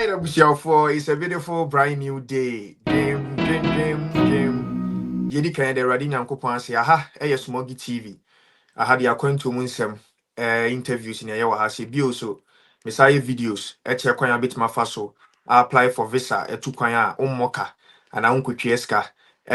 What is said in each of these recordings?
Right up for it's a beautiful brand new day. Dream. Yedi kind of ready nyankopon say aha smogy TV. I had the to munsem interviews in your house bio so messiah videos check kwan bit my faso. I apply for visa kwan ummoka and unkutieska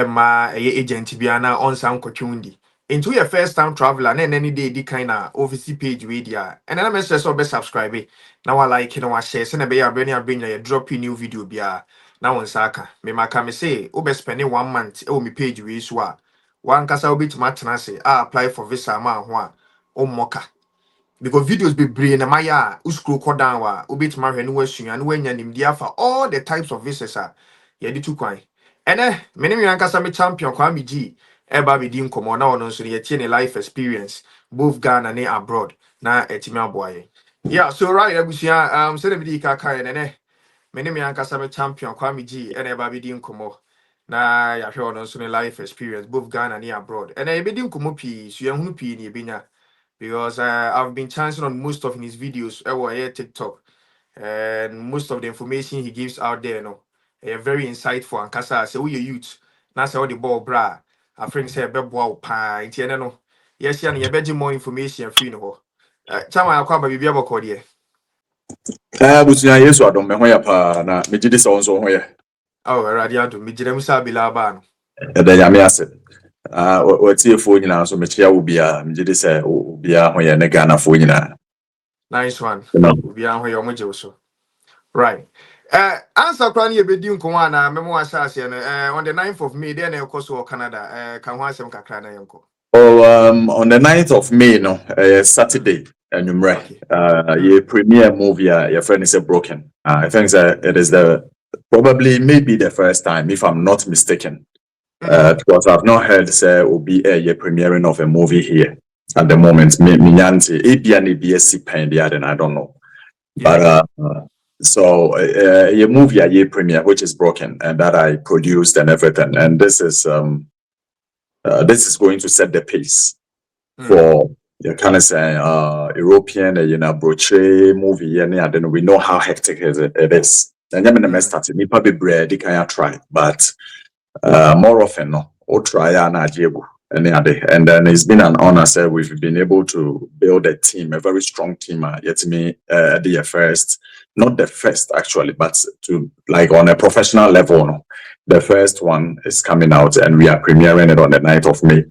ma agent biana on sound kwundi. Into your first time traveler and any day the kind of office page media and then I'm just be subscribe now I like share send be bring a drop new video bia now on saka me maka me say obe spend 1 month me page we so one kasa obi to match say apply for visa ma ho a moka because videos be brain na maya scroll down wa obi to marry no wasua no wanya nim dia for all the types of visas ye di tu kwan ene me ne nwan kasa me champion Kwame G eba be di nkomo na ono so ye tie ne life experience both Ghana and abroad na etimi aboaye. Yeah, so right abusia say the video ka kai ene me ne nwan kasa me champion Kwame G eba be di nkomo na ya hwe ono so ne life experience both Ghana and abroad ene be di nkomo pi so ye hunu pi ni ebenya because I've been chancing on most of his videos here TikTok and most of the information he gives out there very insightful and kasa say we youth na say all the ball bra I think say be boa pa nti no yes ya na be more information free no chama akwa ba bibia bokọ de busunya Yesu adom me ho ya pa na megide se wonso ho ye radio adom megide musa bila ba no da yame ase wati fo nyina so mechia obia megide se obia ho ye ne Ghana fo nyina. Nice one. Obia ho ye omoje so right. Answer kwan ye bedi nko na memo asase no on the 9th of May then e koso Canada kan ho asem kakra na yenko. On the 9th of May no Saturday anumre ye premiere movie your friend is Broken. I think that it is probably maybe the first time if I'm not mistaken. Because I've not heard say will be a premiering of a movie here at the moment. Minyanti ABSC pen and I don't know. But so a movie a year premiere which is Broken and that I produced and everything, and this is going to set the pace for you kind of say European brochure movie and then we know how hectic it is. And I'm in the started me probably bread they can try, but more often no or try and then it's been an honor. Say we've been able to build a team, a very strong team. Yet me the first, not the first actually, but to like on a professional level. No, the first one is coming out, and we are premiering it on the 9th of May.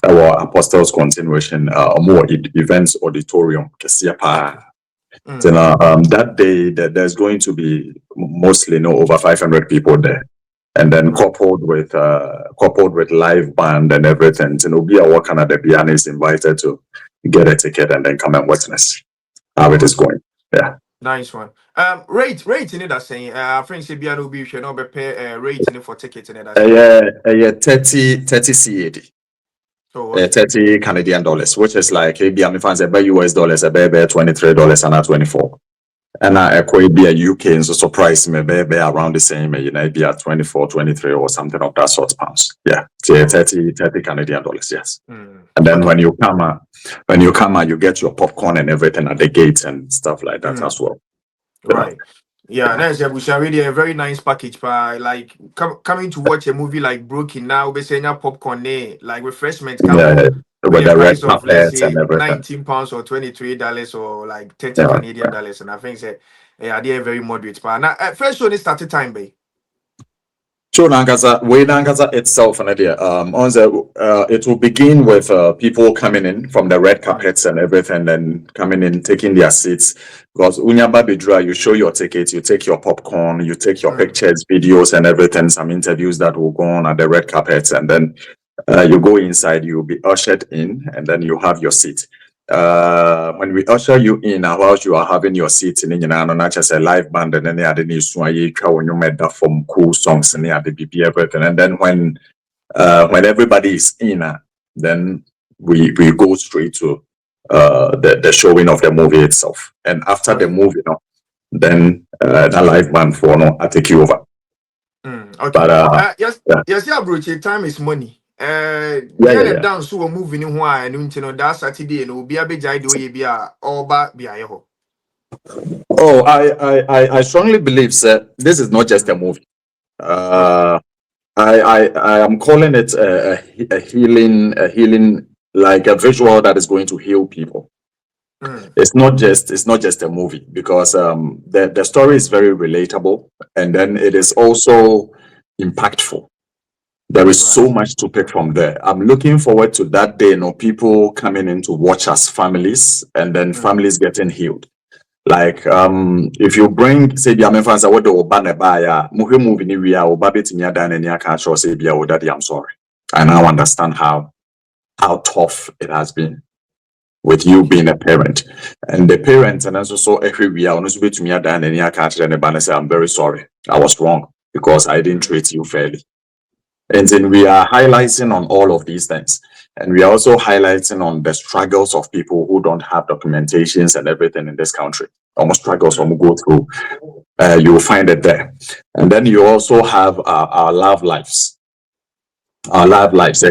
Our Apostles Continuation more events auditorium. Then that day there's going to be mostly over 500 people there. And then coupled with live band and everything, Zenobia or Canada Biana is invited to get a ticket and then come and witness how it is going. Yeah. Nice one. Rate in it that saying friends say Biano be should not be pay rate in it for tickets in it that 30 CAD. So 30 Canadian dollars, which is like maybe fans about US dollars, about $23 and not 24. And I could be a UK and so surprise me be around the same, be at 24, 23 or something of that sort of pounds. Yeah. 30 Canadian dollars, yes. And then when you come you get your popcorn and everything at the gate and stuff like that as well. Right. Yeah, that's really a very nice package. But like coming to watch a movie like Broken now, we saying popcorn there, like refreshments come with the price of let's say £19 or $23 or like 30 Canadian dollars, and I think say they're very moderate. But now first show started time, babe. So Nangaza itself and idea it will begin with people coming in from the red carpets and everything, and coming in taking their seats, because Unyamba Bidra, you show your tickets, you take your popcorn, you take your pictures, videos and everything, some interviews that will go on at the red carpets, and then you go inside, you'll be ushered in, and then you have your seat. When we usher you in, whilst you are having your seat in not just a live band, and then they had the news when you made that from cool songs and they had the BB everything, and then when everybody is in, then we go straight to the showing of the movie itself, and after the movie, then the live band for I take you over. Okay. But yes, time is money. Dance so moving in and that Saturday and will be a big idea be a or back be a Oh, I strongly believe that this is not just a movie. Okay. I am calling it a healing, like a visual that is going to heal people. It's not just a movie, because the story is very relatable, and then it is also impactful. There is so Right. much to pick from there. I'm looking forward to that day, people coming in to watch as families, and then families getting healed. Like if you bring, say, the fans what the obana baya movie ni we are obabit in yadan and yaka say be daddy, I'm sorry. I now understand how tough it has been with you being a parent. And the parents and also so every we are honestly to me yadan and yaka and the banner say I'm very sorry. I was wrong because I didn't treat you fairly. And then we are highlighting on all of these things. And we are also highlighting on the struggles of people who don't have documentations and everything in this country. Almost struggles some go through. You will find it there. And then you also have our love lives. Our love lives. How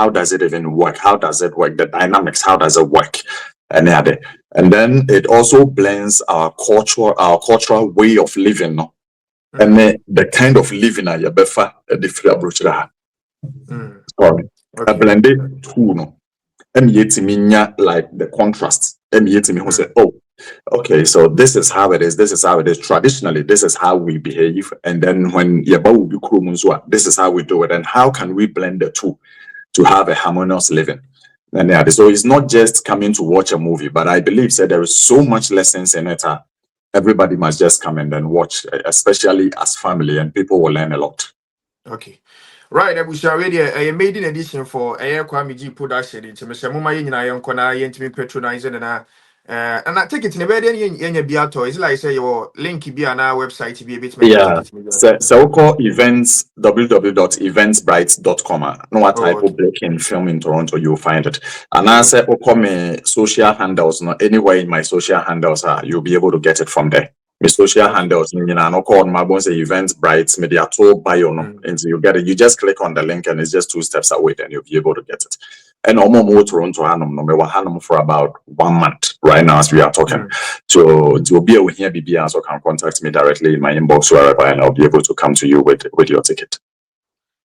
does it even work? How does it work? The dynamics, how does it work? And then it also blends our cultural way of living. And the kind of living I befa the free approach that. Sorry. A Okay. blended two no. Yetiminya like the contrast. Yetimi who say, oh, okay, so this is how it is. This is how it is. Traditionally, this is how we behave. And then when Yaba will be Krumunzwa, this is how we do it. And how can we blend the two to have a harmonious living? And so it's not just coming to watch a movie, but I believe that there is so much lessons in it. Everybody must just come and then watch, especially as family, and people will learn a lot. Okay. Right, I wish already a maiden edition for a Kwame G production. It's Mr. Muma in I am Kona Yentimi patronizing and I take it in a bed any beato. It's like say your link be on our website to be a bit Yeah. ticket. So we call events www.eventsbright.com. No what Oh, type of okay. breaking film in Toronto, you'll find it. And I say me social handles, no anywhere in my social handles you'll be able to get it from there. My social handles, no call my bones Events Bright media tool bio no. And you get it. You just click on the link and it's just 2 steps away, and you'll be able to get it. And more Toronto Hanum no me Hanum for about 1 month right now as we are talking. So to be able here BB so can contact me directly in my inbox wherever, and I'll be able to come to you with your ticket.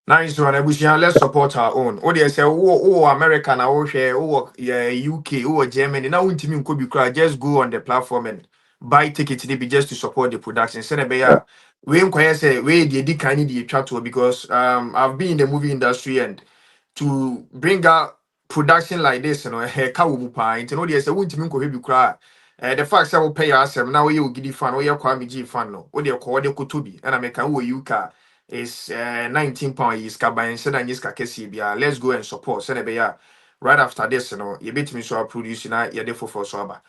Nice one. Let's support our own. Oh, they say, oh, America now, oh, yeah, UK, oh, Germany. Now, we could be cry. Just go on the platform and buy tickets. They be just to support the production. Send a we inquire say we the kind of the chat to because I've been in the movie industry, and to bring out production like this, you know, a cow pint. You know, they say, won't you be cry. The fact that we pay ourselves now, we will give fan, or your Kwame G fan, no, what they call the Kutubi, and I make a UK is 19 pounds is kaban said and yiska kesi. Let's go and support. Send right after this, you know, you bit me so producing ya for sober.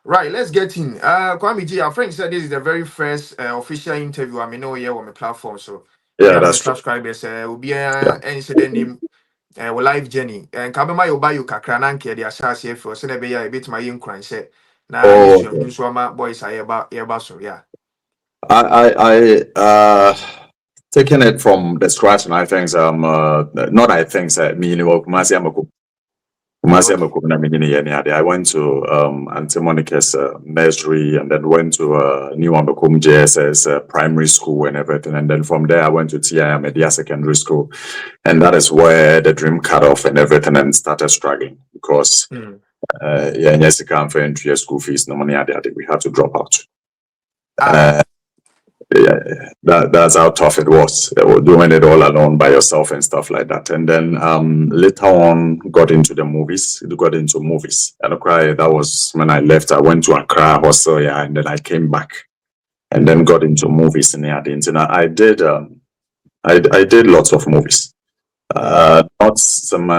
Right, let's get in. Kwame G, our friend said this is the very first official interview I mean know here on my platform. So me Yeah, and my that's true. subscribers will be Yeah. incident name life journey. And Kabema you buy you kakrananke the asasi for send a bit my young crime say na yes Oh, you okay. so my boys are about so yeah. I taking it from the scratch, and I think not I think me Kumasi Okay. Amakom-Kumasi. I went to Auntie Monica's nursery, and then went to New Amakom JSS primary school and everything, and then from there I went to TIA Media Secondary School, and that is where the dream cut off and everything, and started struggling because yeah, yes, you can't pay into your school fees, no money. We had to drop out. Yeah, that's how tough it was. Doing it all alone by yourself and stuff like that. And then later on, got into movies. And okay, that was when I left. I went to Accra also, yeah, and then I came back, and then got into movies in the audience. And I did I did lots of movies. Not some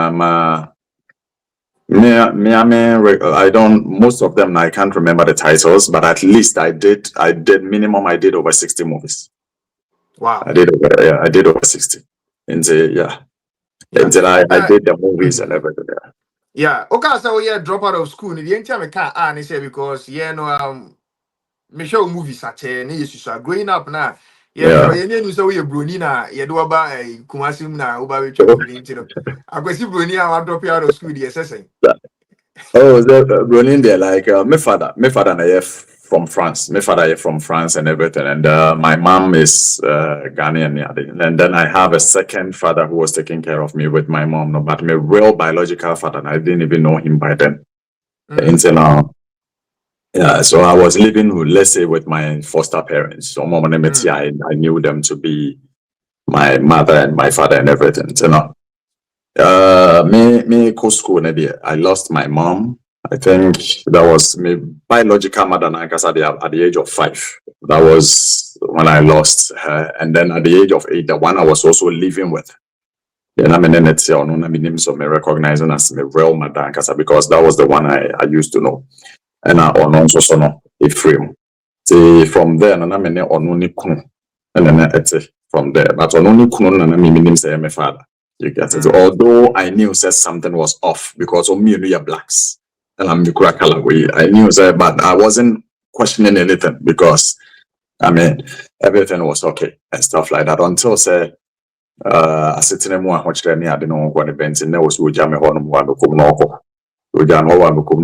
I don't, most of them I can't remember the titles, but at least I did minimum I did over 60 movies. Wow. I did over 60. And yeah. And then I did the movies and everything. Yeah. Okay, so yeah, drop out of school. The entire me can't say because yeah, no me show movies at growing up now. Yeah, Yeah. sure. You know, so we Obronii na you do about Kumasi na uba we movie into. I go see Obronii I drop you out of school the assessing. Oh, the Berlin there, like my father and I from France. My father is from France and everything, and my mom is Ghanaian, yeah. And then I have a second father who was taking care of me with my mom, no, but my real biological father, I didn't even know him by then. Until now, yeah. So I was living with, let's say, with my foster parents. So mom and I knew them to be my mother and my father and everything. So now, me go school maybe I lost my mom. I think that was my biological mother at the age of 5. That was when I lost her. And then at the age of 8, the one I was also living with. Then I'm in it, so me recognizing as my real mother because that was the one I used to know. And I also so no a frame. See from there, and I'm in only kunu. And then it's from there. But only kunu and I mean say my father. You get it. Although I knew that something was off because of me and you blacks. And I'm the color way. I knew that, but I wasn't questioning anything because I mean everything was okay and stuff like that until say I sit in a more much than I didn't know what events and there was with Jamie Hornum one no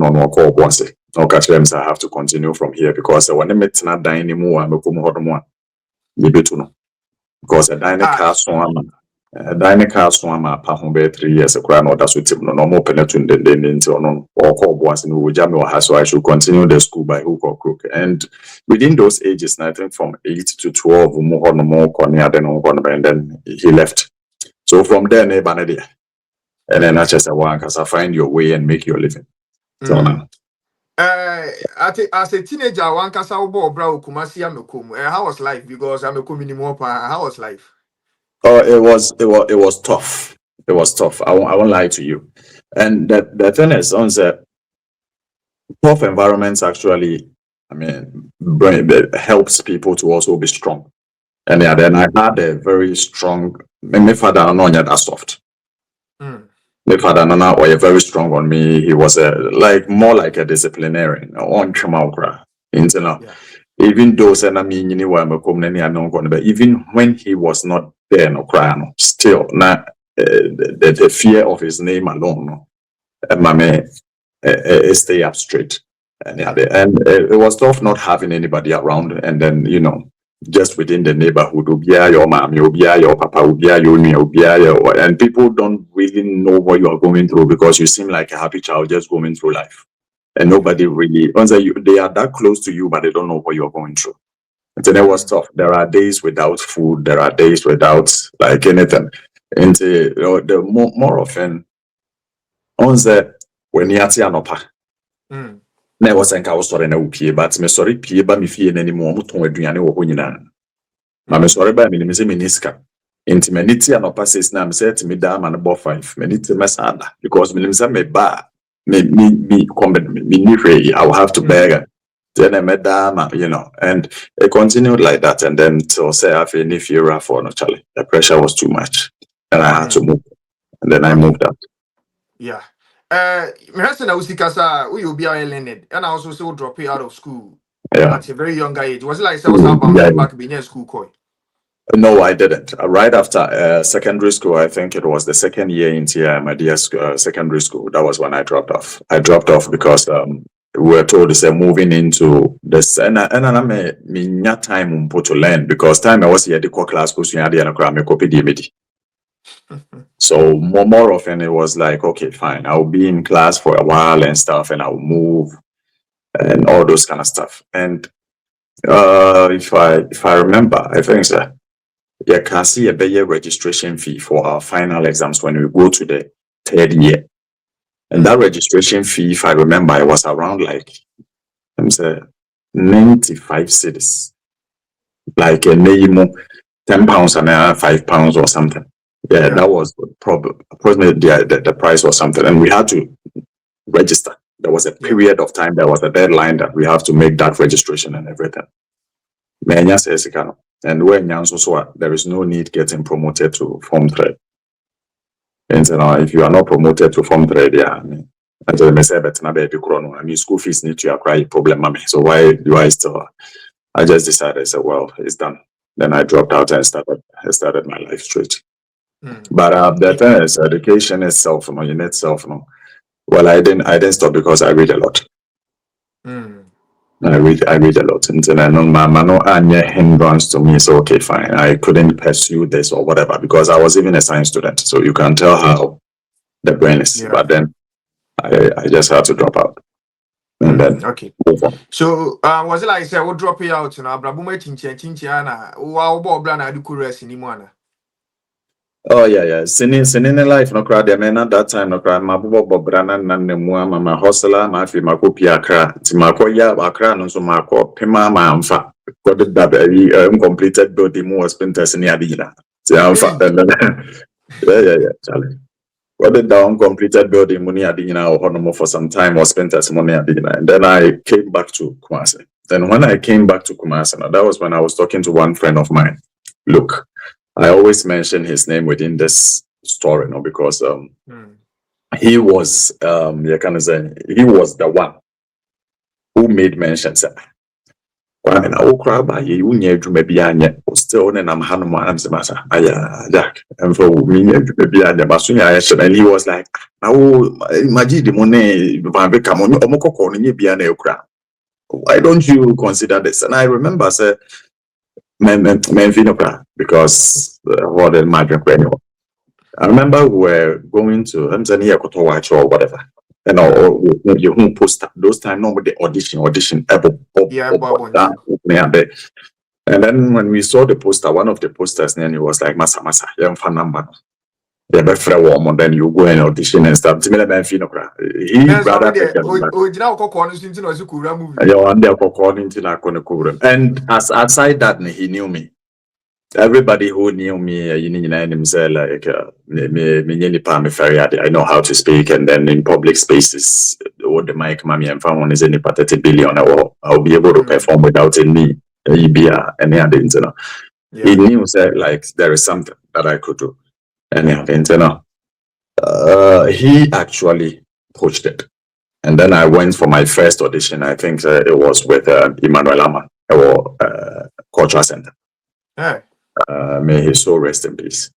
no call once. No catch them I have to continue from here because when they met not dying anymore I'm a maybe to know. Because a dining car swam a dining car swam up home 3 years a crown or that's with him no more penetrating the into no or call once in Jam or has so I should continue the school by hook or crook. And within those ages, I think from 8 to 12 more no more cornea than one and then he left. So from there neighbor and then I just one because I find your way and make your living. So now. As a teenager, one kasa ubo bra Kumasi Amakom. How was life? Because Amakom anymore. How was life? Oh, it was tough. It was tough. I won't lie to you. And the thing is, on the tough environments actually, I mean, helps people to also be strong. And yeah, then I had a very strong. My father, no, that soft. My father, no, was very strong on me. He was more like a disciplinarian. On Chamaukra, even though but even when he was not there, no crying, still not the fear of his name alone, stay up straight. And it was tough not having anybody around, and then just within the neighborhood, your mom, your papa, your and people don't really know what you are going through because you seem like a happy child just going through life. And nobody really, they are that close to you, but they don't know what you're going through. And then it was tough. There are days without food. There are days without like anything. And the more often, when you are anopa, na was I was sorry na upie, but me sorry pie ba me fie n'animo mo ton aduane wo ho nyina. Ma me sorry ba me ni se meniska. Inti meniti anopa says na me say to me da man bo 5. Meniti mesada because me say me ba me I will have to beg. Then I met them, and it continued like that. And then to say, I feel if you're for no Charlie, the pressure was too much, and I had to move. And then I moved out. Yeah. We will be learned, and I also still drop out of school at a very young age. Was it like I was back being school coy? No, I didn't. Right after secondary school, I think it was the second year into my dear secondary school. That was when I dropped off. I dropped off because we were told to say moving into this, and I mean time to learn because time I was here the class so more often it was like, okay, fine, I'll be in class for a while and stuff, and I'll move and all those kind of stuff. And if I remember, I think that you can see a better registration fee for our final exams when we go to the 3rd year. And that registration fee, if I remember, it was around like 95 cedis. Like a minimum £10 and £5 or something. Yeah, that was approximately the price or something. And we had to register. There was a period of time, there was a deadline that we have to make that registration and everything. And when there is no need getting promoted to Form 3. And if you are not promoted to Form 3, I mean, school fees need to acquire a problem, mommy. So why do I still? I just decided, I said, well, it's done. Then I dropped out and started my life straight. But the thing is, education itself, in itself, Well, I didn't stop because I read a lot. I read a lot, and then I know my no hindrance to me. So okay, fine. I couldn't pursue this or whatever because I was even a science student. So you can tell how the brain is. Yeah. But then I just had to drop out. And then okay. So was it like say we drop it out na abrabuma chinchia na wa obo obra na adu rest ni mu ana? Oh yeah. Singing life no crowd. I mean at that time no crowd. My bobo brana na nemua mama hustler ma fi mako piakra. Ti mako ya akra no so mako pema ma amfa. Got that very uncompleted building was spent as near the ti amfa. Yeah, Charlie. Got the uncompleted building money adina or honomo for some time was spent as money adina. And then I came back to Kumasi. Then when I came back to Kumasi, that was when I was talking to one friend of mine. Look, I always mention his name within this story, no, because he was you can say he was the one who made mention. Kwame na okra ba ye unye adwuma bia anye still ne nam hanom am se masa aya Jack and for me adwuma bia anye ba so nya and he was like imagine the money ba be come omokoko no nye bia na ekura. Why don't you consider this? And I remember say men because what the margin anyway. I remember we were going to Tanzania watch or whatever. And you who post those time nobody audition and then when we saw the poster, one of the posters then it was like masa young fan number. Yeah, but for a woman, then you go and audition and stuff. He rather and aside that he knew me. Everybody who knew me, I know how to speak, and then in public spaces, what the mic, mommy, and found is any pathetic billion, I'll be able to perform without any any other, you know. He knew that like there is something that I could do, any other, you know. He actually pushed it, and then I went for my first audition. I think it was with Emmanuel Ama or Cultural Center. May his soul rest in peace.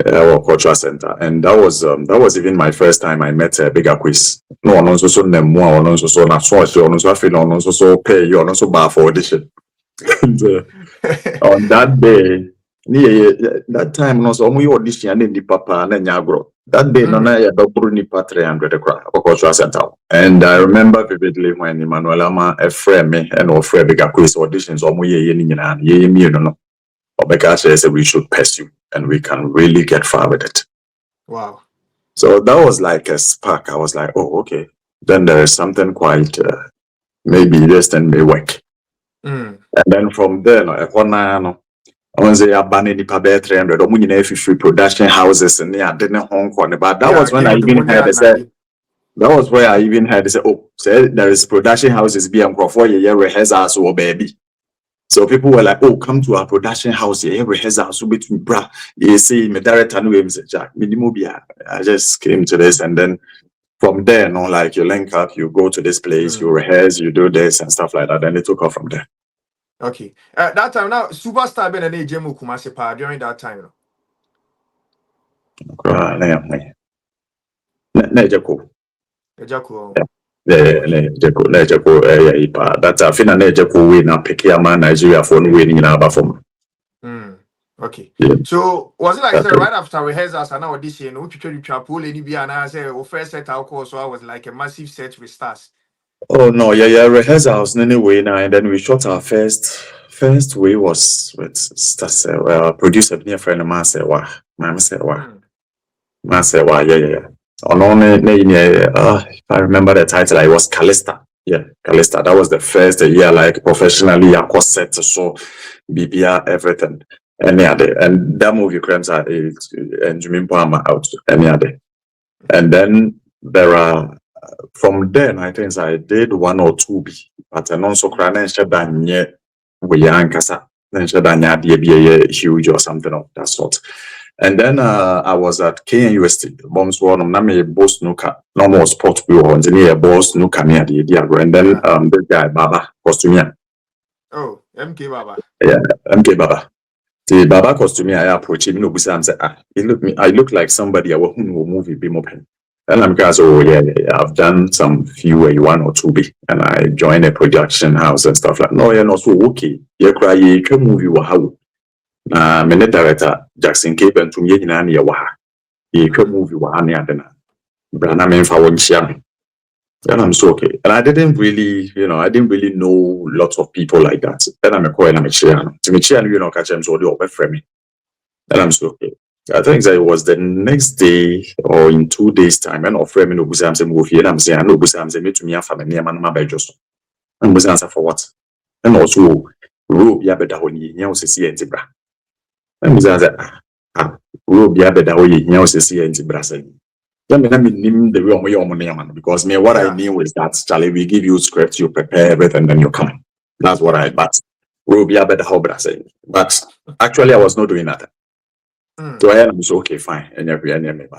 Our cultural center, and that was even my first time I met a bigger quiz. No one also na more, one also na so I feel on also pay you also bar for audition. And, on that day, that time no so we audition and the papa and nyagro. That day no na ya Obronii 300 cultural center, and I remember vividly when Emmanuel Ama a friend me and offer bigger quiz auditions no. Obeka says we should pursue and we can really get far with it. Wow. So that was like a spark. I was like, oh, okay. Then there is something quite, maybe this thing may work. And then from there, I want to say abandoned the pabe 300 or free production houses and yeah, didn't Hong Kong. But that was when I even heard that was where I even heard say, oh, say there is production houses be for your rehearsals or baby. So people were like, oh, come to our production house here, rehearsal, so between bra. You see, me director and Jack, I just came to this, and then from there, no, like you link up, you go to this place, you rehearse, you do this and stuff like that. Then it took off from there. Okay. That time now, superstar been an Amakom-Kumasi during that time. That's a final win and pick your man Nigeria for winning in our form. Okay. Yeah. So was it like right after rehearsals and audition, I first set out course, so I was like a massive set with stars. Oh no, rehearsals anyway now, and then we shot our first way was with stars. Producer near friend of Masewa. Yeah. If I remember the title, I was Calista. Yeah, Calista. That was the first year, like professionally, I was set to show BBR everything. Any other, and that movie crimes are and Jimmy Palmer out any other. And then there are from then I think I did 1 or 2 B, but I also crying and yet we are Kasa, then be huge or something of that sort. And then I was at KNUST, bombs one name boss nuka, normal sport we were engineer boss nuka near the Diago, and then the guy Baba costume. Oh, MK Baba. Yeah, MK Baba. The Baba costume I approach him, no, I look like somebody I will movie be mopping. And I'm guys, oh yeah, I've done some few one or two be, and I joined a production house and stuff like. No, you're not so okay. You cry, you can movie how. Minute director Jackson Cape and to me in any waha. You can movie wahani adena. Brana men for one share. And I'm so okay. And I didn't really, I didn't really know lots of people like that. And I'm a coin, I'm a chair. To me, chair, catch them so they open for me. And I'm so okay. I think that it was the next day or in 2 days' time, and offer me no busam say move here. And I'm saying, I know busam say me to me and family man my just. And busam say for what? And also, robe ya better when you see and zebra. And busam say, robe ya better when you see and zebra. Let me name the way your money, because me what I knew is that Charlie, we give you script, you prepare everything, then you come. That's what I but robe ya better how saying. But actually, I was not doing that. So I was okay, fine, and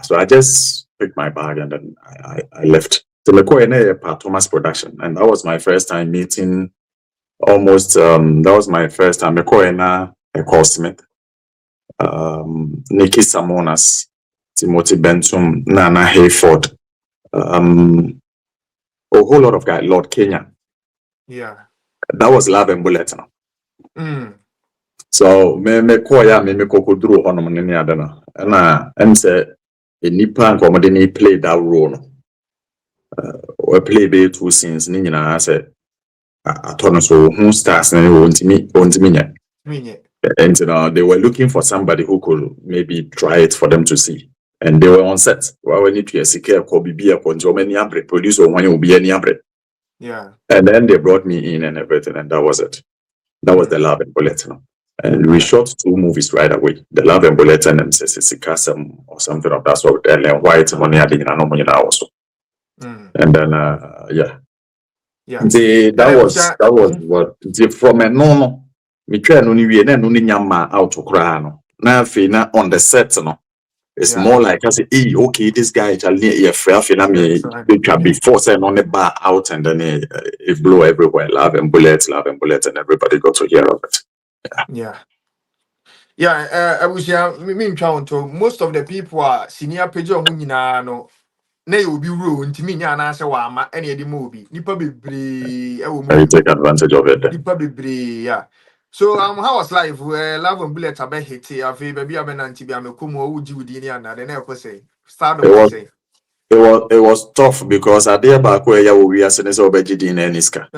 so I just picked my bag and then I left. So I go in Thomas production, and that was my first time meeting. Almost, that was my first time. I go in a call Smith, Nikki Samonas, Timothy Benson, Nana Hayford, a whole lot of guys, Lord Kenya. Yeah, that was Love and Bullet. So me koya me kokoduro honom ne adana na ense enipa nkomode ni play that role we play be 2 scenes ni nyina say atono so who stars na wontimi nya and they were looking for somebody who could maybe try it for them to see, and they were on set we need to secure ko bibia ko njo many abre producer one will be any abre. Yeah, and then they brought me in and everything, and that was it. That was the Love and Bullet. And we shot 2 movies right away. The Love and Bullet and Kasam or something of that sort. And then White Money also. And then yeah. That was what from a no. Me try no ni nyama out to cry no. Na fina on the set no. It's more like I say, hey, okay, this guy me before saying on the bar out, and then it blew everywhere. Love and Bullets, and everybody got to hear of it. I was most of the people are senior page on no. Na you be rude to me, and answer wama any of the movie. Nipa be take advantage of it. Nipa be yeah. So how was life? Love and Bullet abe hit ya baby abe nanti bi amekumo uji within and then I say start of say. It was tough because I did back where we are saying so Niska.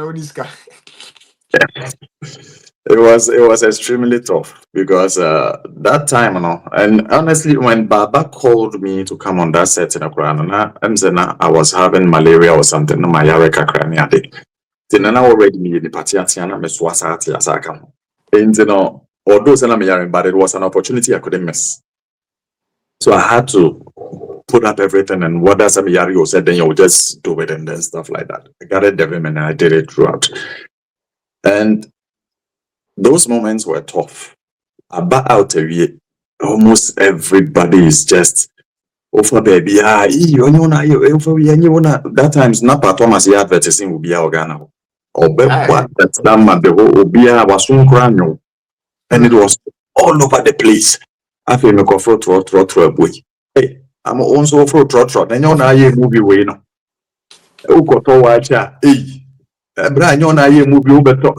It was extremely tough because that time, and honestly, when Baba called me to come on that set in Accra, I was having malaria or something. My yareka crania day. Then I already made the party at Tiana Meswasati as I come. And although but it was an opportunity I couldn't miss. So I had to put up everything, and what does Amiyario said, then you'll just do it and then stuff like that. I got it, Devin, and I did it throughout. And those moments were tough. About a year, almost everybody is just over baby. That time's not part Thomas advertising will be our Ghana. Or that's that man, the whole Obia was soon crying. And it was all over the place. I feel me go for trot boy. Hey, I'm also for trot. And you're not a movie way no. Uko watch hey. Brian, you're not a movie over.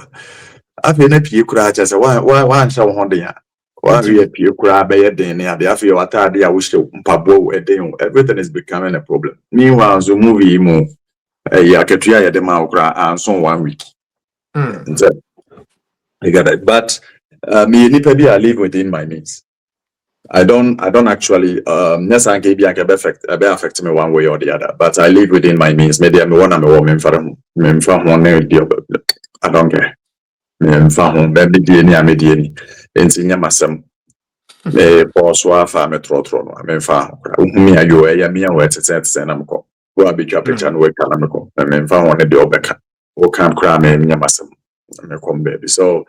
I feel ne pie kura cha say why show ho de ya. Why we pie kura be ye den ya de afia watade a wo hye mpabo eden. Everything is becoming a problem. Meanwhile, the movie mo ya ketua ye de ma kura anso 1 week. I got it. But me nipa bi I live within my means. I don't actually yes I can be affect me one way or the other, but I live within my means. Maybe I'm one I don't care. Baby DNA amedieni enti nya masem me poso afa me trotro no me fa uhumi ayo ya me an tete na mko go abetwa picture no we kana mko me fa ho ne de obeka o kan kra me nya masem me come baby. So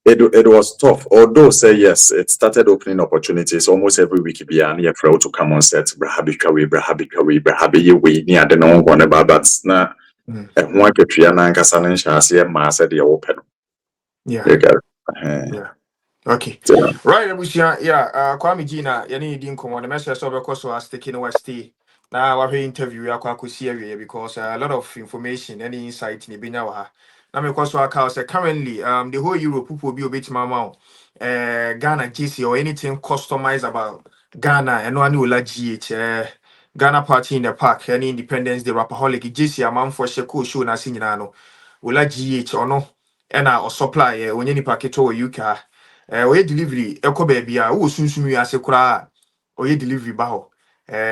it was tough, although say yes, it started opening opportunities almost every week. Be an year to come on set brahabi we near the no one about that na one ketua na nkasa na nhyase ma said the open. Yeah. Okay. So, right, Kwame Gina, you need in common the message of a course was taking away stay. Now I interview ya because a lot of information, any insight in the binya. Now because I say currently the whole Europe people be a bit mama Ghana GC or anything customized about Ghana and one will GH Ghana party in the park any Independence Day rapaholic GC a man for sheko show na sinyano will GH or no or supply when any packet or UK we delivery echo baby who soon we as a cra or delivery baho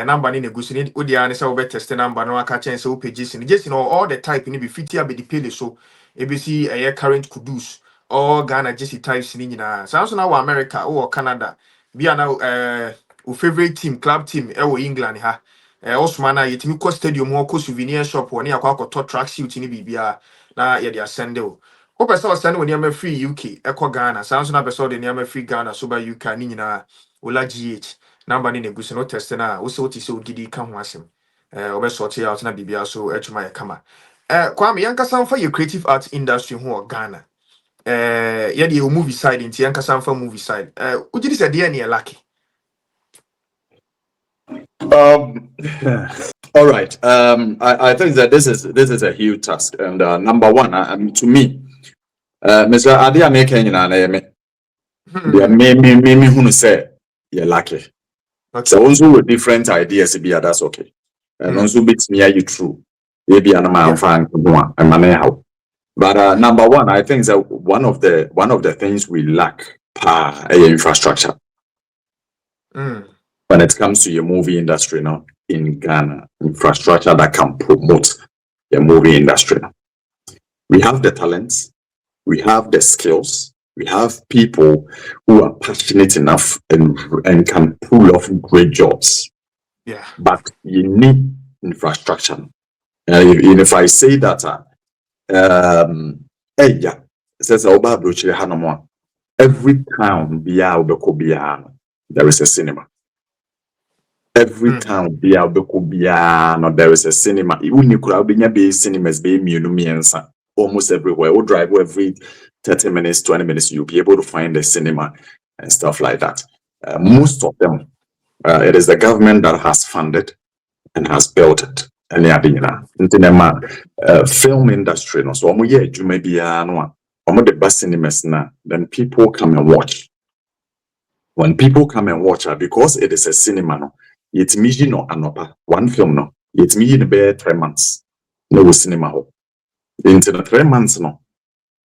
number ni negusi ni odi an say we test number no aka chen say we pages ni just all the type ni be fit ya be the pele so ebisi current kudus all Ghana just types ni nyina so na wa America or Canada be na our favorite team club team England ha Osman na yetimi ko stadium ho ko souvenir shop woni akwa to track suit ni bibia na ye dey send o person send woni am free UK Ghana so na person dey am free Ghana so ba UK ni nyina ola GH number ni negusi no test na wo se woti se odidi ka ho asem obe sort out na bibia so etuma ye kama Kwame yankasa mfa your creative arts industry ho Ghana yeah the movie side into yankasa mfa movie side ujidi se dey na lucky. All right. I think that this is a huge task, and number one, to me, Mr. Adi American in an me who say you're lucky. So also with different ideas, that's okay. And also bits near you true. Maybe an amount fan and money how. But number one, I think that one of the things we lack infrastructure. When it comes to your movie industry now in Ghana, infrastructure that can promote the movie industry. We have the talents, we have the skills, we have people who are passionate enough and can pull off great jobs. Yeah. But you need infrastructure. If I say that, every town there is a cinema. Every town there is a cinema. Even cinemas almost everywhere. We'll drive every 30 minutes, 20 minutes, you'll be able to find a cinema and stuff like that. Most of them, it is the government that has funded and has built it. And film industry, so maybe the best cinemas now, then people come and watch. When people come and watch her, because it is a cinema, no, it's me no anopa. One film no, it's me in about 3 months. No cinema ho. Into the 3 months no,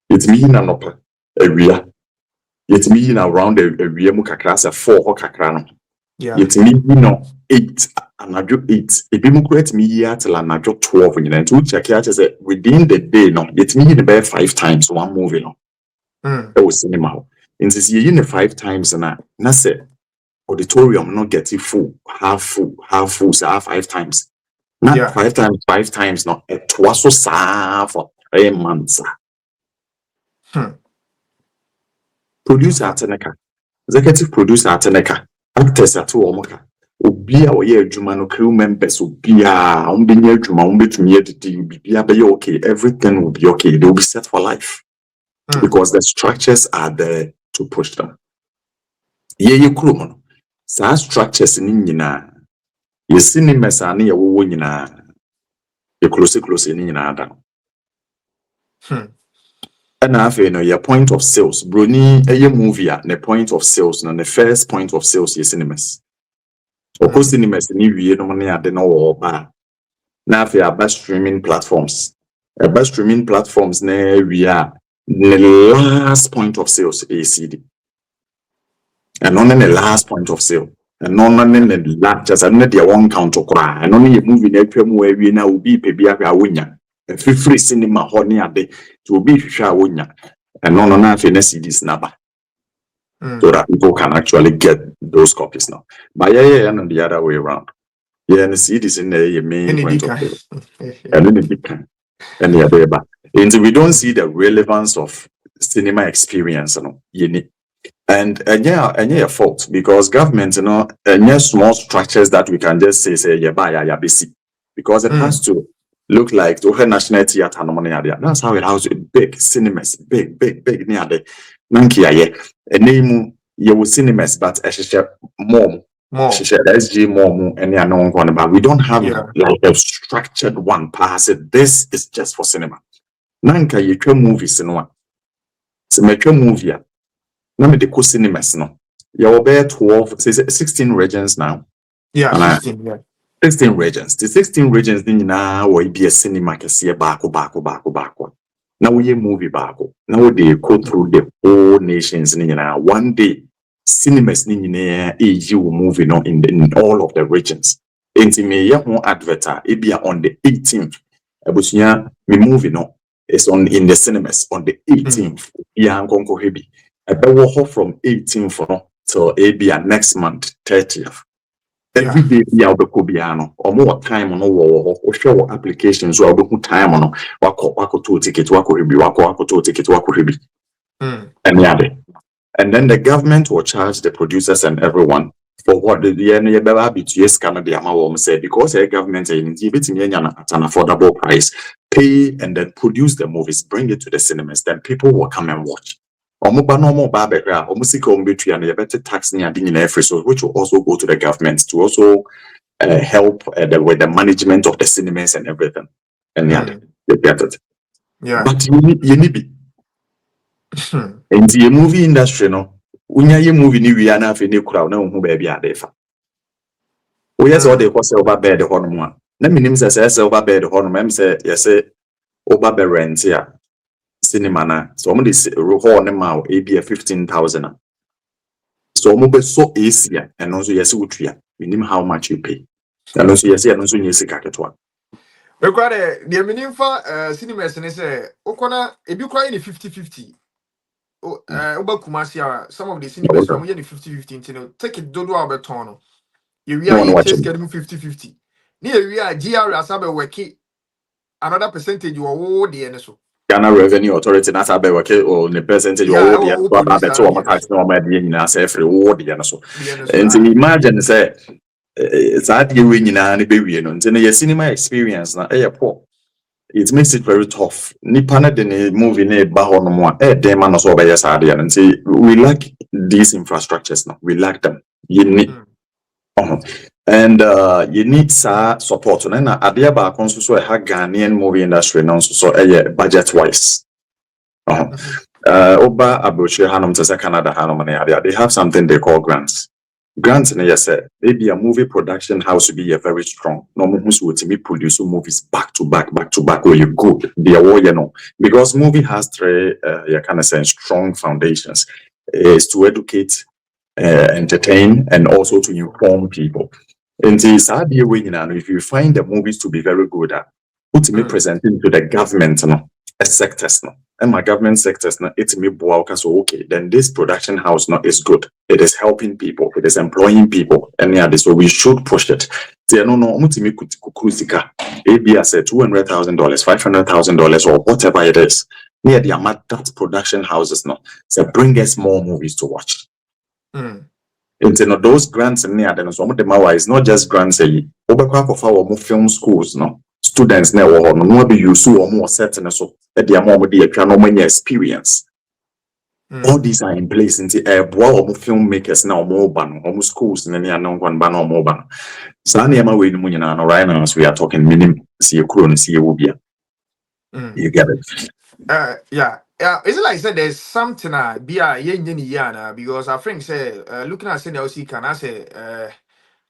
it's me in anopa. Area. It's me in around a area mukakras 4 kakrano. Yeah. It's me 8 anajo 8. If you create me here till anajo 12, you know, to check out is within the day no, it's me in about 5 times one movie no. That was cinema ho. In this year, in 5 times na say auditorium not getting full, half full, so 5 times. Not 5 times, no, it was so sad for 3 months. Producer Ateneka, executive producer Ateneka, actors at Omoka, Ubia or ye Jumano crew members, Ubia, Umbinia Juma, Umbit, be okay, everything will be okay, they will be set for life. Because the structures are there to push them. Ye krumono. Sa structures ni nyina. Ye cinemas ani ye wo nyina. Ye close ni nyina ada. And afi no your point of sales. Broni eye movie a the point of sales no the first point of sales ye cinemas. Oko cinemas ni wie no ne ade no wo ba. Na afi aba streaming platforms. Aba streaming platforms na wie a the last point of sales is CD. And on the last point of sale. And on the last just another one count to cry. And only a movie where we now be a winner. A free cinema honey a day to be winner. And on CDs number. So that people can actually get those copies now. But and the other way around. Yeah, and the CDs in the main point of sale. And then it can. And the other back. And we don't see the relevance of cinema experience, you need. And yeah, fault because government, small structures that we can just say yeah, busy because it has to look like to her national theater. That's how it has to be big cinemas, big near the Nankia, a name you cinemas, but more More. SG more any unknown one, but we don't have like a structured one pass it. This is just for cinema. Nanka you movies in one. So make a movie. Now me the co cinemas no. You bear 12, 16 regions now. Yeah, 16, yeah. 16 regions. The 16 regions now will be a cinema can see a bako. Now we a movie bako. Now they go through the whole nations now. One day cinemas you movie no in all of the regions. Me advert it be on the 18th. Abusunya me movie no is on in the cinemas on the 18th. Yeah, Nkonko Hebi. From 18th till next month 30th. Every day we are the or more time on or show applications or time on wako to ticket wako to ticket wako ribi. And then the government will charge the producers and everyone for what the BTS Canada say because the government at an affordable price, pay and then produce the movies, bring it to the cinemas, then people will come and watch. Better tax which will also go to the government to also help with the management of the cinemas and everything. And you get it. Yeah. But you need in the movie industry, no, when you movie ni we are now for new crowd, no who baby are there. We yes all the cost over bed the horn one. Let me name say over bed the horn. Say yes, over bed rent here. Cinema na so I'm this horn now AB 15,000. So I'm be so easy and also yes we name how much you pay. And also yes and also yes kaketwa. Require the meaning for cinemas and say okona if you cry in 50-50. Amakom-Kumasi, some of the cinemas from 50-50, take it dodo Albertono. You are just getting 50-50. Near we are GR as a working another percentage you are all the NSO. Ghana Revenue Authority not a work or the percentage you all the every ward the NSO. And to imagine say it's at you winning and baby and your cinema experience na airport. It makes it very tough. Nipana de movie ne bahon mo dem man so be yesade and say we lack these infrastructures now. We lack them. You need and you need support. And na adia ba konso so Ghanaian movie industry now so budget wise. Oba Abuchi Hanum to Canada Hanum they have something they call grants. Grants and yes, maybe a movie production house will be a very strong. No movies would be produce movies back to back where you go. They are you know because movie has three strong foundations is to educate, entertain, and also to inform people. And if you find the movies to be very good at put me presenting to the government sectors and my government sectors it's me so okay then this production house is good, it is helping people, it is employing people, and so we should push it. Maybe I said $200,000 $500,000 or whatever it is near the amount that production houses so bring us more movies to watch. And those grants and some of them is not just grants for film schools students no be use or more certain so that they are more the experience. All these are in place in the filmmakers now more ban schools and any one ban or more ban. So right now as we are talking minimum see a crown see a you get it. Yeah. Is it like I said there's something be a yen because I think say looking at say can I say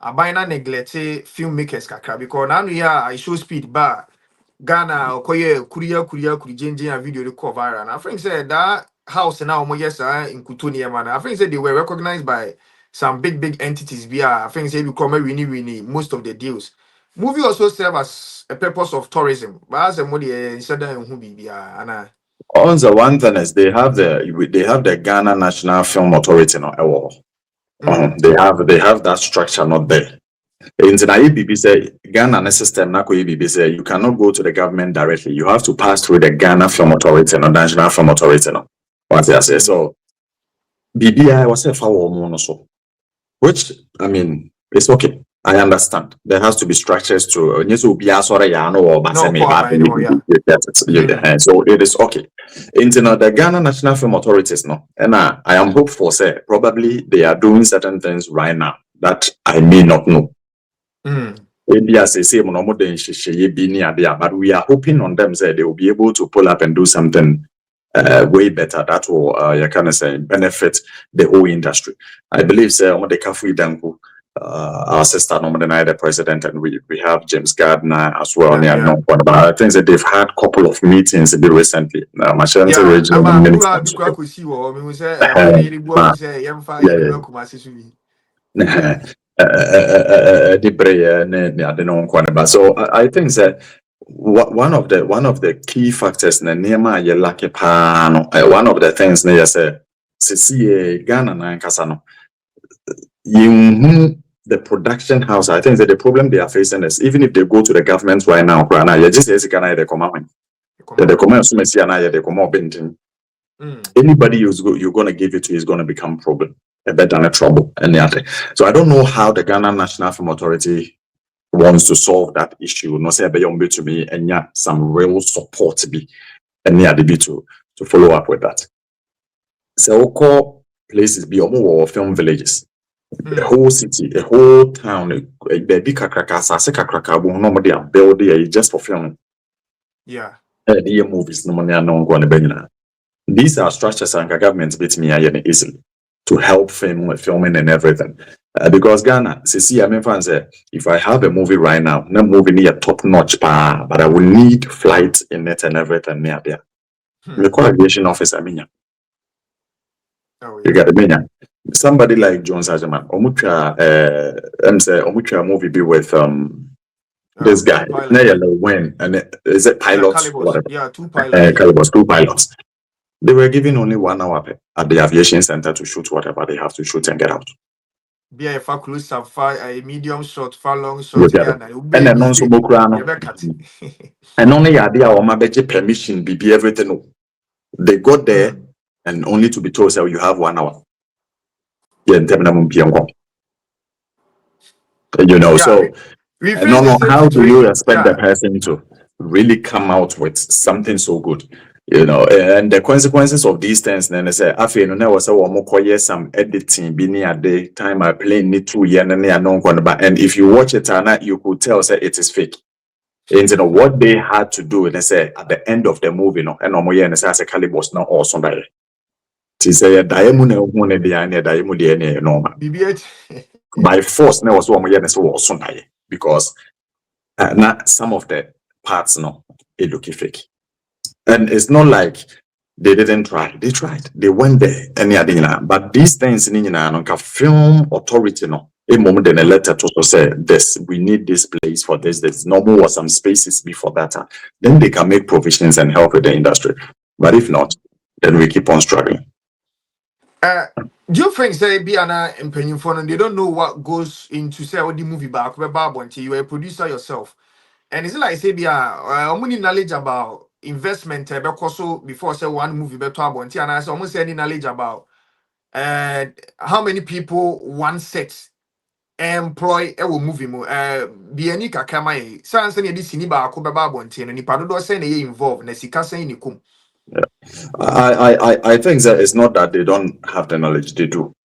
Abina neglect filmmakers kakra because now we are I show speed bar Ghana or Korea a video record viral. And I think said that house now yes in Kutunia man. I think said they were recognized by some big entities via I think say become winnie most of the deals. Movie also serve as a purpose of tourism. But as a money instead of who be and also one thing is they have the Ghana National Film Authority they have that structure not there. In the IBB say Ghana system say you cannot go to the government directly. You have to pass through the Ghana Film Authority or National Film Authority. What I say so BBI was a foul so which I mean it's okay. I understand. There has to be structures to so it is okay. Into the Ghana National Film Authorities and I am hopeful say probably they are doing certain things right now that I may not know. Mm. Maybe as I say, but we are hoping on them that they will be able to pull up and do something way better. That will, you can say, benefit the whole industry. I believe, our sister, the president, and we have James Gardner as well. Yeah. But I think that they've had a couple of meetings recently. So I think that one of the key factors one of the things Ghana na nkasa the production house. I think that the problem they are facing is even if they go to the government right now, you just say the command anybody you're going to give it to is going to become problem, a better than a trouble, and the other. So I don't know how the Ghana National Film Authority wants to solve that issue. No say to me and some real support to be and near the to follow up with that. So call places be more film villages. The whole city, a whole town, a baby kakraka, nobody are building just for filming. Yeah. Movies, no money are known going to. These are structures and governments bit me easily to help filming and everything. Because Ghana, fans say, if I have a movie right now, no movie near top notch, but I will need flights in it and everything near there. The aviation officer, you got the somebody like Jones Ajaman, Omucha movie be with this guy, when and is it pilots? Yeah, two pilots. Two pilots. They were given only 1 hour at the aviation center to shoot whatever they have to shoot and get out. Be a close up, a medium shot, far long shot, and then also and only idea or my permission be everything. They got there and only to be told that you have 1 hour. You know, so I don't know how do you expect the person to really come out with something so good, you know, and the consequences of these things. Then I say, I feel no was some editing be near the time I play need 2 years and if you watch it you could tell say it is fake. And you know what they had to do, and they say at the end of the movie, no, and and say as a calibers not awesome by by force now was awesome because not some of the parts no it look fake. And it's not like they didn't try. They tried. They went there and but these things in film authority no a moment in a letter to say this, we need this place for this. There's normal or some spaces before that. Then they can make provisions and help with the industry. But if not, then we keep on struggling. Do you think say Biana and Pennyphone they don't know what goes into say what the movie back until you are a producer yourself? And it's like say only knowledge about investment so before say one movie better and I almost any knowledge about how many people one set employ movie be any kakama sans any sini ba ko beba abonte no nipa do say na involved na sika say ni kum. I think that it's not that they don't have the knowledge. They do.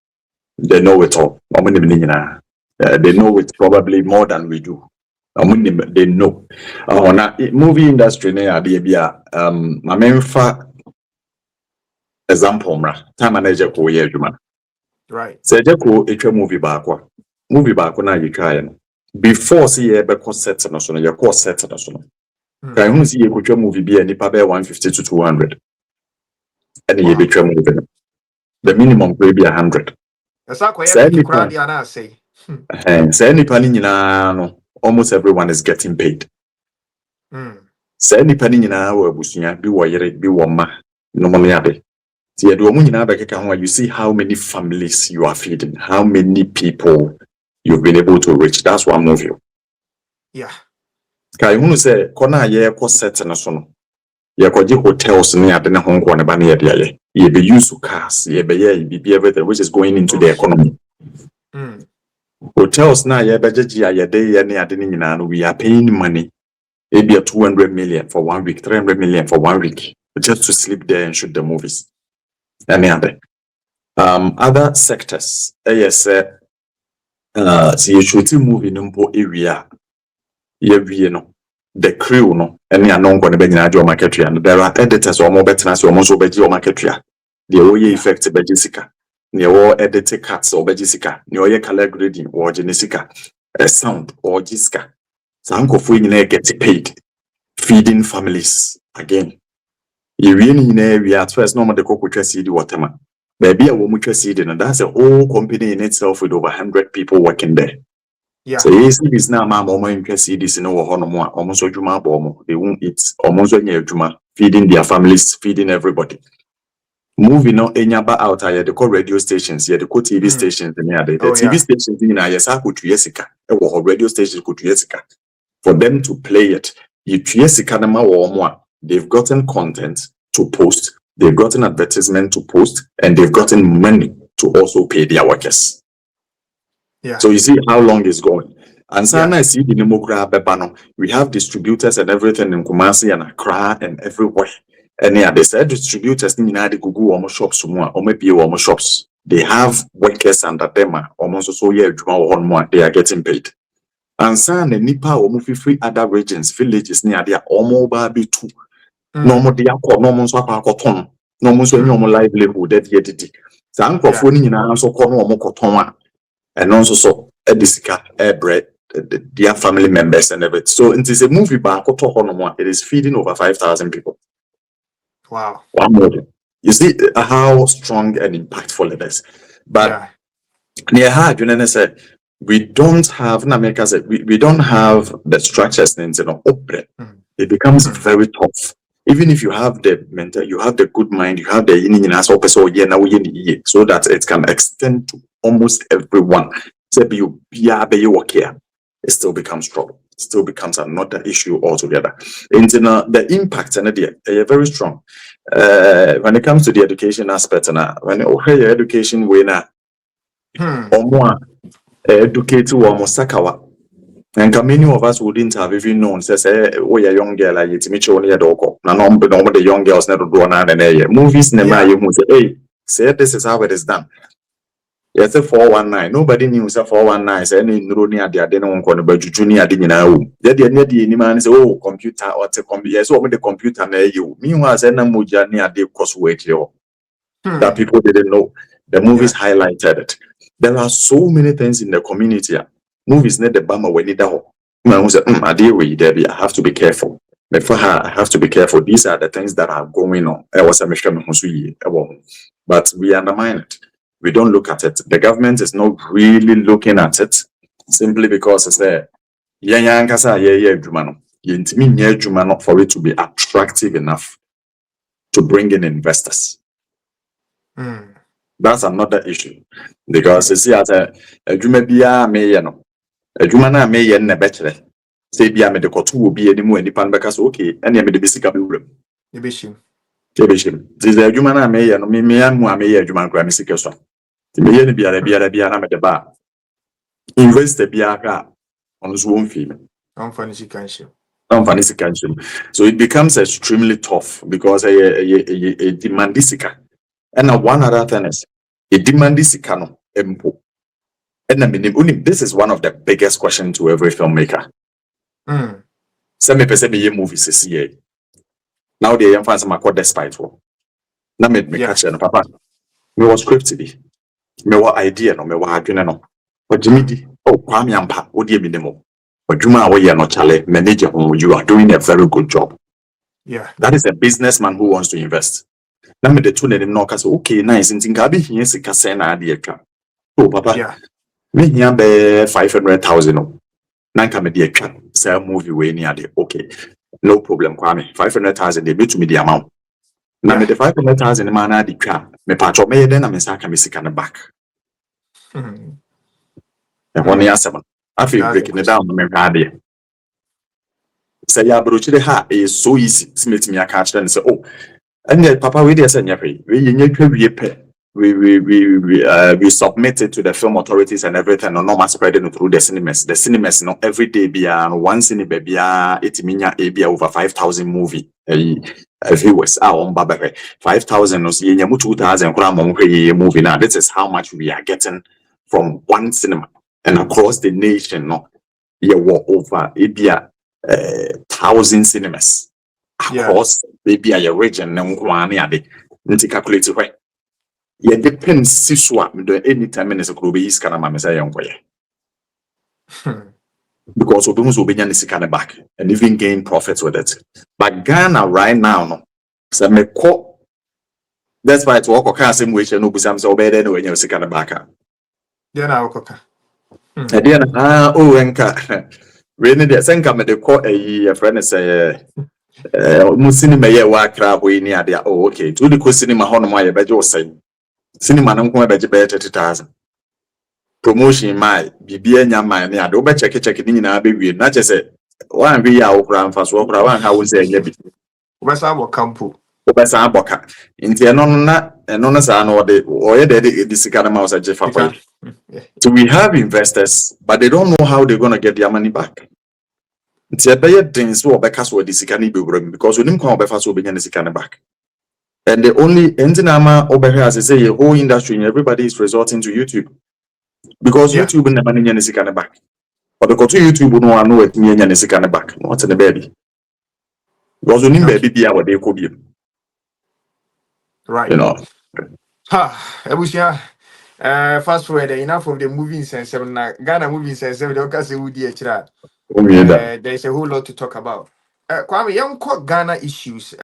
They know it all. They know it probably more than we do. They know. Now movie industry my main example time manager ko ye adwuma. Right. Say je ko etwa movie back na you try before see ye be ko set na so no ye ko set na so no. Kan hu see ye ko twa movie bi ani pa be 150 to 200. And ye be twa movie. The minimum will be 100. Say almost everyone is getting paid. Say any penny in our bushia be wire be woma no money. You see how many families you are feeding, how many people you've been able to reach. That's one of you. Yeah. Can you say Kona ye ko set na so no? Ye hotels near the Hong Kong banner. Ye be use cars, ye be everything which is going into the economy. Hotels now ye budget ye day we are paying money. Maybe a 200 million for 1 week, 300 million for 1 week, just to sleep there and shoot the movies. Any other sectors, yes, see you shooting movie numpo area no the crew no any anon going to be in a market and there are editors or more better as almost obey your market. The way effect by Jessica. Near all edited cuts or by Jessica, near color grading or Jessica, a sound or Jessica. So Uncle Fuin get paid, feeding families again. You really in we at first normal the cocoa seed waterman. Baby a woman seed and that's a whole company in itself with over 100 people working there. Yeah. So you see this now, my mom interested this in our home, almost a juma bomb. They won't eat almost a juma, feeding their families, feeding everybody. Moving on, Enyaba out here, the call radio stations, here, the call TV stations, the TV stations in Ayasa could Yesica, or radio stations could Yesica. For them to play it, you Yesica or more, they've gotten content to post, they've gotten advertisement to post, and they've gotten money to also pay their workers. Yeah. So you see how long it's going. And Sana I see the Nemokra Bebano. We have distributors and everything in Kumasi and Accra and everywhere. And yeah, they said distributors in the Google almost shops or maybe almost shops. They have workers under them almost so yeah, more they are getting paid. And Sana Nipa or free other regions, villages near there almost baby too. No more they are called no more so cotton. No more so no livelihood that yet it. Sanko phone in an answer corner or more cotton. And also so edisika bread their family members and everything. So it is a movie back it is feeding over 5,000 people. Wow. One more. You see how strong and impactful it is. But near hard, you know, said we don't have we don't have the structures in open. It becomes very tough. Even if you have the mental, you have the good mind, you have the so that it can extend to almost everyone. So it still becomes trouble. It still becomes another issue altogether. And the impact and they are very strong. When it comes to the education aspect, when your education winner or more educated or more sakawa. And many of us wouldn't have even known, says, we are young girl, like it's Mitchell near Doko. Now, the young girls never do another movies, never you say, hey, say this is how it is done. Yes, a 419. Nobody knew a 419. Say, any neuronia, they are then on corner, but junior didn't know. Yet, the man say, oh, computer or the computer. Yes, over the computer near you. Meanwhile, Muja near the cost weight that people didn't know. The movies highlighted it. There are so many things in the community. Movies need the bummer when it I have to be careful. Before her, I have to be careful. These are the things that are going on. But we undermine it. We don't look at it. The government is not really looking at it simply because it's there. For it to be attractive enough to bring in investors. That's another issue. Because you see, as a Jumana may and a better. Say, be a medical two will be any more independent because okay, and you may be sick of room. This is a Jumana may and me and may a Juman Grammy sick of some. The may be a Biana at the bar. Invest the Biaka on his own female. Unfunny cancer. So it becomes extremely tough because a demandisica. And one other thing is a demandisicano empo. And I mean, this is one of the biggest questions to every filmmaker. Some people movies is here. Now they emphasize my code despite what. Now me catch and papa. Me was scripted. Me what idea no me what adwene no. But Jimmy oh Kwame ampa odi e minimo. But Juma we no chale manage you are doing a very good job. Yeah. That is a businessman who wants to invest. Now me the two name no case okay nice in tinka bi hie sika sen na ade atwa. Oh papa. Yeah. Me here be 500,000. Nanka me dey twa say movie we ni ade. Okay. No problem Kwame. 500,000 they be to me the amount. Na me the 500,000 man na dey twa. Me patcho me then na me saka me sika na back. And one year 7. I feel breaking it down me ade. Say ya brochi de ha is so easy. Smith me catch and say oh. And then papa we dey say nyape. We nyetwa wie pe. We submit it to the film authorities and everything, no normal spreading it through the cinemas. The cinemas, every day be one cinema be it minya be over 5,000 movie. Viewers are on Babere 5,000 no see 2,000 movie now. This is how much we are getting from one cinema. and across the nation, no, you were over maybe 1,000 cinemas across maybe a region. And calculate where you depend siswa anytime in a group is kind of mamma young way. Because we don't be any kind of back and even gain profits with it. But Ghana right now, no, so me ko. That's why it's walk or same way. No, be some so bad anyway. You see kind of back. Then I'll cook. And then enka. Really, the same come the call a friend say cinema ye work crab we near there. Oh, okay. To the cinema how no my bejo say. Cinema no come beje 30,000. Promotion my bibia nya man near do be check ni na be we. Not just say one be ya okra mfa so okra one how we say nya bi. Ubasa wo campo. Ubasa aboka. Inti eno na sa no de oye de this kind of mouse jefa boy. So we have investors, but they don't know how they're going to get their money back. It's a better thing so because we disikani be because we didn't come over so be disikani back. And the only entinama over here as I say, the whole industry and everybody is resorting to YouTube because YouTube and the money disikani back. But the to YouTube no one know it me disikani back. What's in the baby? Because we need baby be our day could be. Right. You know. Ha, Ebusia. Fast forward enough of the movie sense. Ghana movie sense. There's a whole lot to talk about. Kwame, young Ghana issues.